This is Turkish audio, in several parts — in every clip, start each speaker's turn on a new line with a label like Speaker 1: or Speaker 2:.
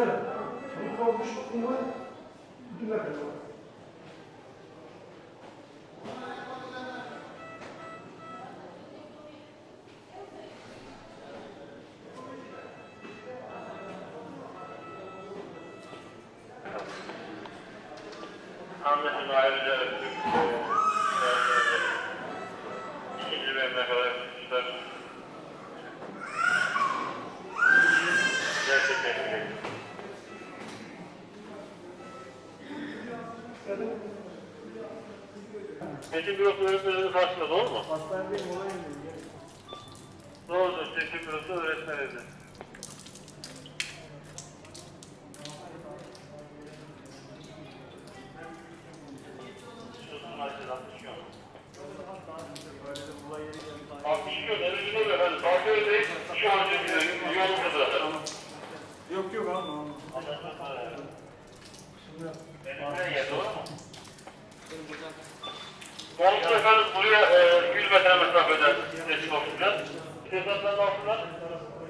Speaker 1: Evet. Çabuk olmuş. Bunlar düğme kadar.
Speaker 2: Anlaşıldı ayrıca ikinci bölümüne kadar tutar. Gerçekleşecek. Seçim bürosu öğretmeninin karşısında doğru mu?
Speaker 1: Hastanedeyim, olay değil.
Speaker 2: Doğrudur, seçim bürosu öğretmenidir.
Speaker 1: Yok yok alma.
Speaker 2: Komşu efendim buraya 100 metre mesafeden seçim okuyacağız. Tesisatların altında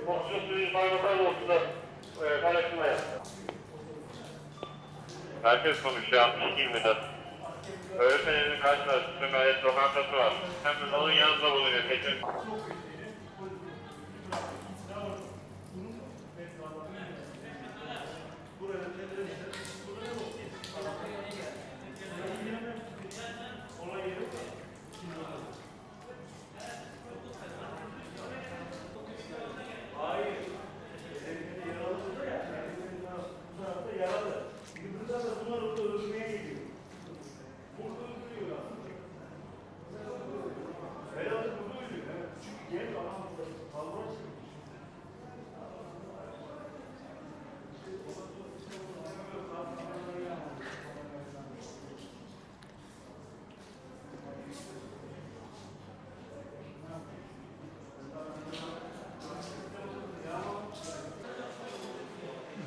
Speaker 2: komşu suyu saymadan ortada paylaşımla yaptı. Herkes konuşuyor 62-24. Öğretmenin karşısında Sümeriyet lokantası var. Hem de onun yanında bulunuyor. Seçim.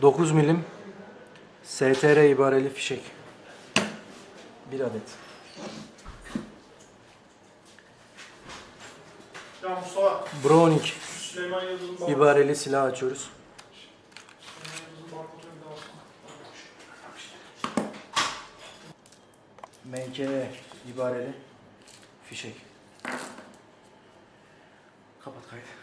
Speaker 3: Dokuz milim STR ibareli fişek. 1 adet.
Speaker 1: Ya Mustafa.
Speaker 3: Browning
Speaker 1: Süleyman Yıldız'ın babası.
Speaker 3: ibareli silah açıyoruz. MKE ibareli fişek. Kapat kaydı.